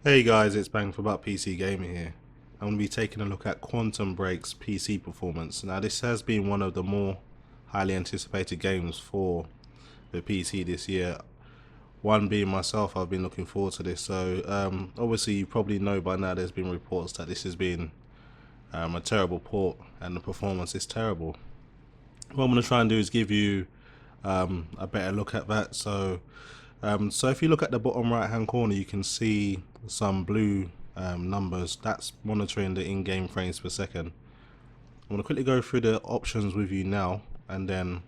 Hey guys, it's Bang for About PC Gaming here. I'm going to be taking a look at Quantum Break's PC performance. Now this has been one of the more highly anticipated games for the PC this year. One being myself, I've been looking forward to this. So obviously you probably know by now there's been reports that this has been a terrible port and the performance is terrible. What I'm going to try and do is give you a better look at that. So if you look at the bottom right hand corner, you can see some blue numbers. That's monitoring the in-game frames per second. I'm going to quickly go through the options with you now and then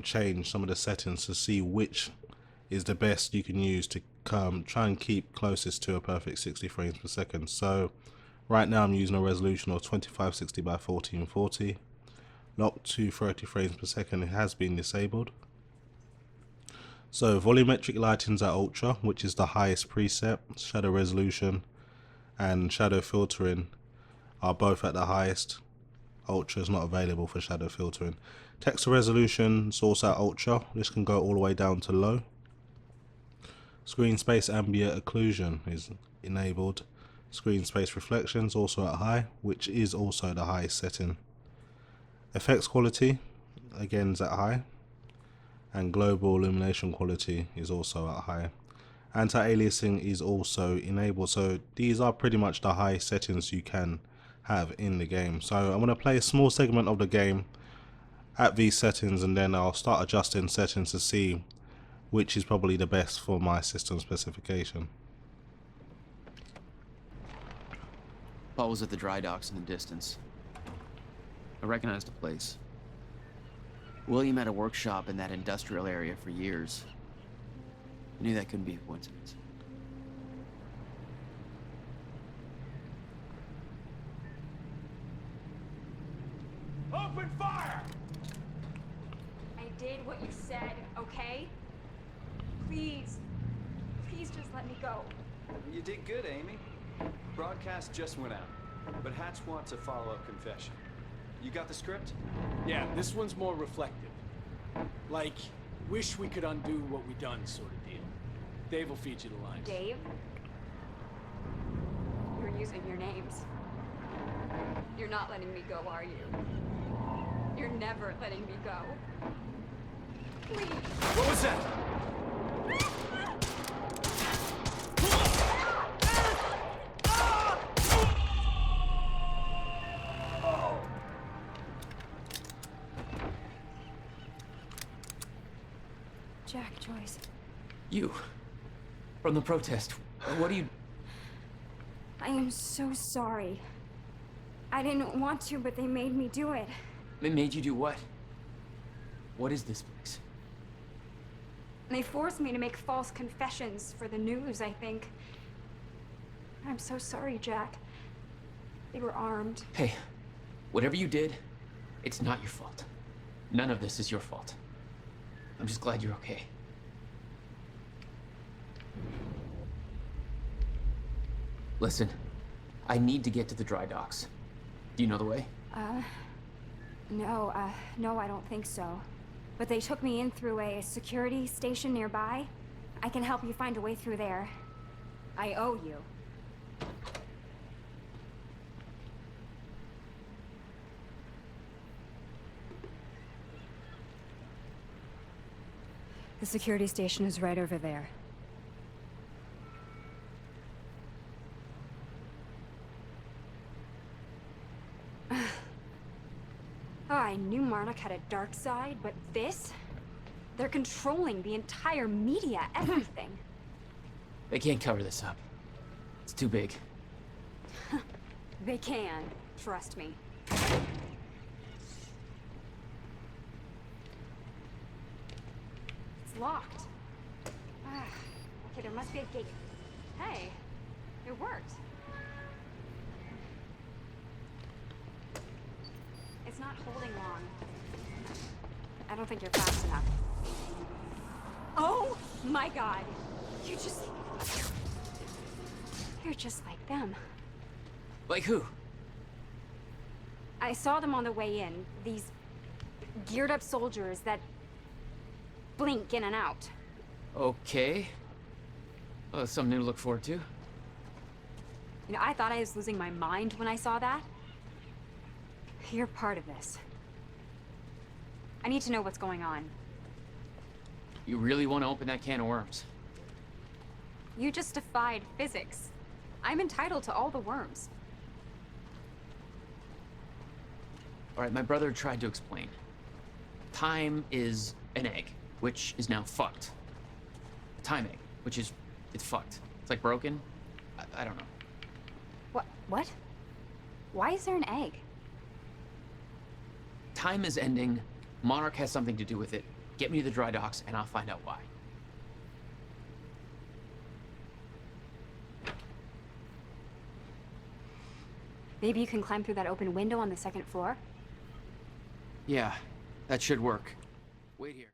change some of the settings to see which is the best you can use to try and keep closest to a perfect 60 frames per second. So right now I'm using a resolution of 2560 by 1440. Locked to 30 frames per second. It has been disabled. So volumetric lighting's at ultra, which is the highest preset. Shadow resolution and shadow filtering are both at the highest. Ultra is not available for shadow filtering. Texture resolution is also at ultra. This can go all the way down to low. Screen space ambient occlusion is enabled. Screen space reflections also at high, which is also the highest setting. Effects quality again is at high. And global illumination quality is also at high. Anti-aliasing is also enabled. So these are pretty much the high settings you can have in the game. So I'm going to play a small segment of the game at these settings and then I'll start adjusting settings to see which is probably the best for my system specification. Paul was at the dry docks in the distance. I recognized the place. William had a workshop in that industrial area for years. I knew that couldn't be a coincidence. Open fire! I did what you said, okay? Please. Please just let me go. You did good, Amy. Broadcast just went out, but Hatch wants a follow-up confession. You got the script? Yeah, this one's more reflective. Like, wish we could undo what we done sort of deal. Dave will feed you the lines. Dave? You're using your names. You're not letting me go, are you? You're never letting me go. Please. What was that? Jack, Joyce. You. From the protest. What do you... I am so sorry. I didn't want to, but they made me do it. They made you do what? What is this place? They forced me to make false confessions for the news, I think. I'm so sorry, Jack. They were armed. Hey, whatever you did, it's not your fault. None of this is your fault. I'm just glad you're okay. Listen, I need to get to the dry docks. Do you know the way? No, I don't think so. But they took me in through a security station nearby. I can help you find a way through there. I owe you. The security station is right over there. Oh, I knew Marnock had a dark side, but this? They're controlling the entire media, everything. They can't cover this up. It's too big. They can, trust me. It's locked. Okay, there must be a gate. Hey, it worked. It's not holding long. I don't think you're fast enough. Oh my god! You're just like them. Like who? I saw them on the way in. These geared up soldiers that blink in and out. Okay. Well, that's something to look forward to. You know, I thought I was losing my mind when I saw that. You're part of this. I need to know what's going on. You really want to open that can of worms? You just defied physics. I'm entitled to all the worms. All right, my brother tried to explain. Time is an egg, which is now fucked. A time egg, which is, it's fucked. It's like broken. I don't know. What? Why is there an egg? Time is ending. Monarch has something to do with it. Get me to the dry docks, and I'll find out why. Maybe you can climb through that open window on the second floor? Yeah, that should work. Wait here.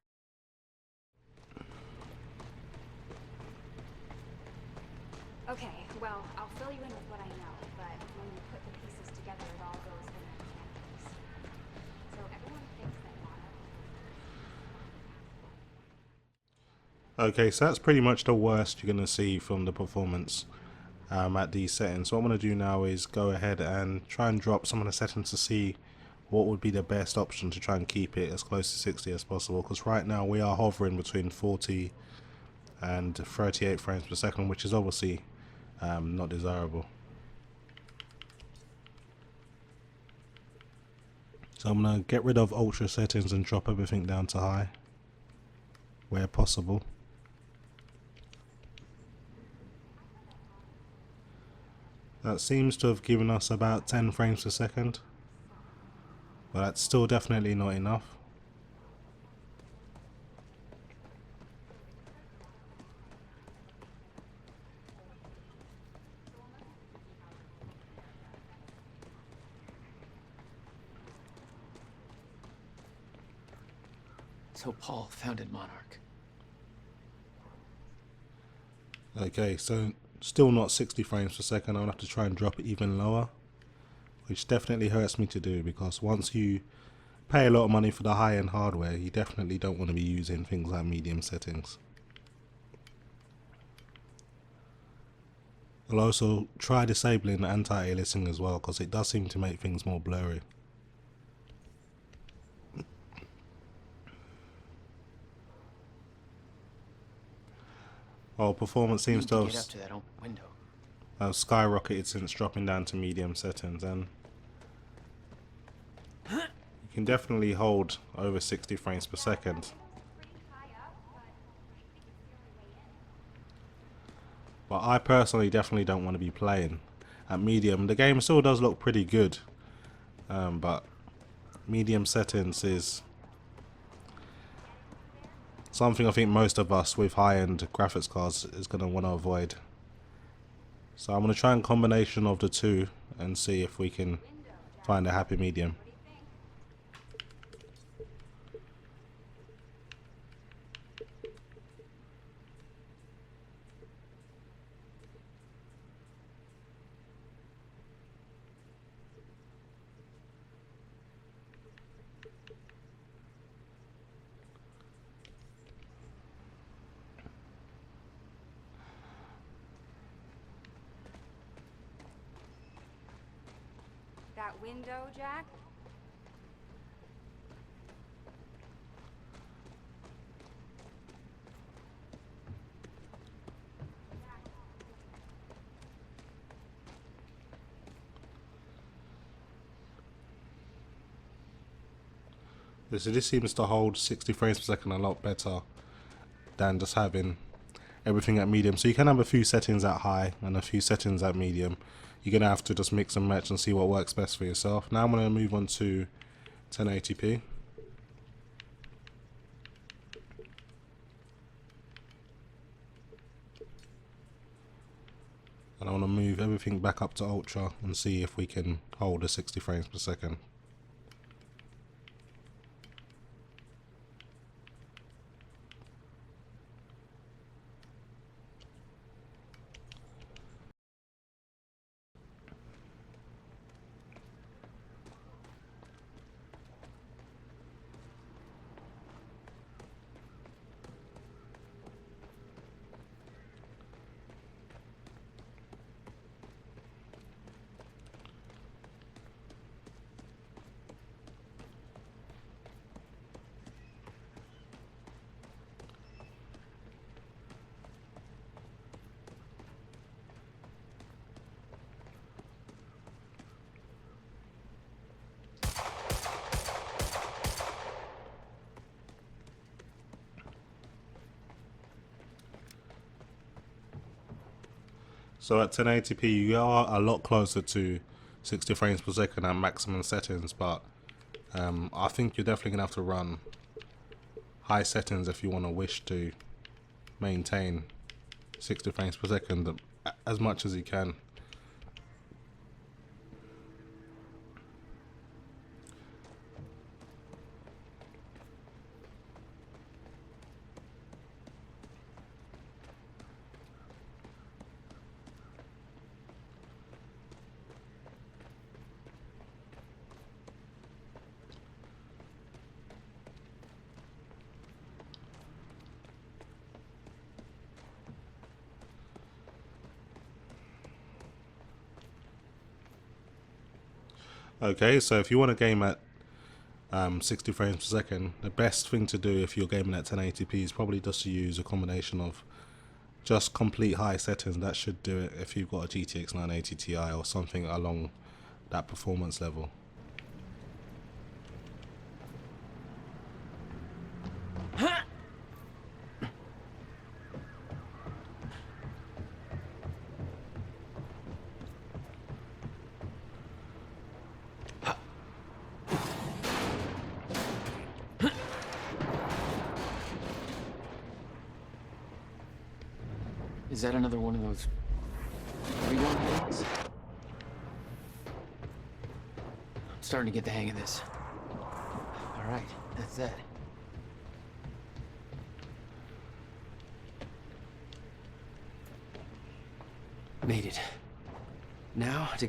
Okay, well, I'll fill you in with what I know, but when you put the pieces together, it all goes in a piece. So everyone thinks that Monarch... Okay, so that's pretty much the worst you're going to see from the performance at these settings. So what I'm going to do now is go ahead and try and drop some of the settings to see what would be the best option to try and keep it as close to 60 as possible, because right now we are hovering between 40 and 38 frames per second, which is obviously not desirable. So I'm going to get rid of ultra settings and drop everything down to high where possible. That seems to have given us about 10 frames per second, but that's still definitely not enough. So Paul founded Monarch. Okay, so still not 60 frames per second. I'll have to try and drop it even lower, which definitely hurts me to do, because once you pay a lot of money for the high-end hardware, you definitely don't want to be using things like medium settings. I'll also try disabling anti-aliasing as well, because it does seem to make things more blurry. Well, performance seems to have get up to that open window. skyrocketed since dropping down to medium settings, and you can definitely hold over 60 frames per second. But I personally definitely don't want to be playing at medium. The game still does look pretty good, but medium settings is something I think most of us with high-end graphics cards is going to want to avoid. So I'm going to try a combination of the two and see if we can find a happy medium. That window, Jack? So this seems to hold 60 frames per second a lot better than just having everything at medium. So you can have a few settings at high and a few settings at medium. You're going to have to just mix and match and see what works best for yourself. Now I'm going to move on to 1080p. And I want to move everything back up to ultra and see if we can hold the 60 frames per second. So at 1080p you are a lot closer to 60 frames per second at maximum settings, but I think you're definitely gonna have to run high settings if you want to wish to maintain 60 frames per second as much as you can. Okay, so if you want to game at 60 frames per second, the best thing to do if you're gaming at 1080p is probably just to use a combination of just complete high settings. That should do it if you've got a GTX 980 Ti or something along that performance level. Is that another one of those rewind things? I'm starting to get the hang of this. All right, that's that. Made it. Now to...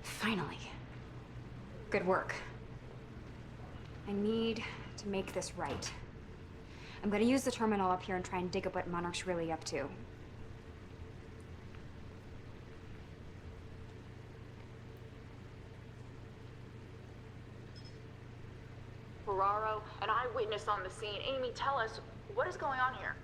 Finally. Good work. I need to make this right. I'm gonna use the terminal up here and try and dig up what Monarch's really up to. Ferraro, an eyewitness on the scene. Amy, tell us, what is going on here?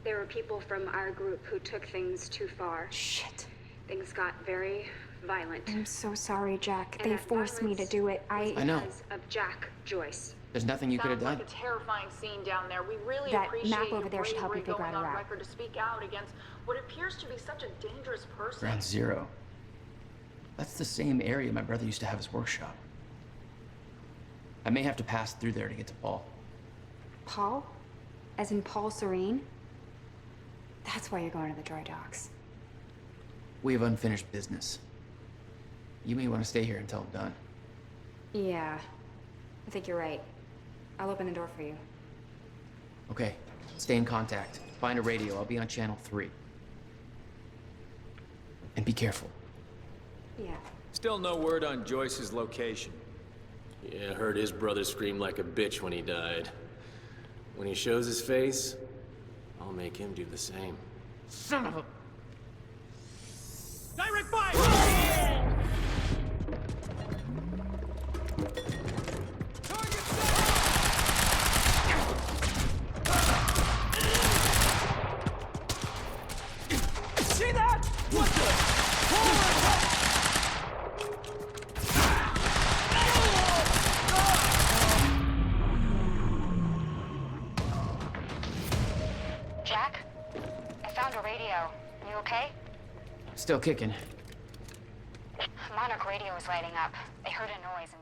There were people from our group who took things too far. Shit. Things got very violent. I'm so sorry, Jack. They forced me to do it. I know. Because of Jack Joyce. There's nothing you could have done. Sounds like a terrifying scene down there. We really That appreciate map over your there should help you bravery figure going out a on route. record to speak out against what appears to be such a dangerous person. Ground Zero. That's the same area my brother used to have his workshop. I may have to pass through there to get to Paul. Paul? As in Paul Serene? That's why you're going to the dry docks. We have unfinished business. You may want to stay here until I'm done. Yeah, I think you're right. I'll open the door for you. Okay, stay in contact. Find a radio. I'll be on channel 3. And be careful. Yeah. Still no word on Joyce's location. Yeah, I heard his brother scream like a bitch when he died. When he shows his face, I'll make him do the same. Son of a... Direct fire! See that? What the? Jack? I found a radio. You okay? Still kicking. Monarch radio is lighting up. They heard a noise and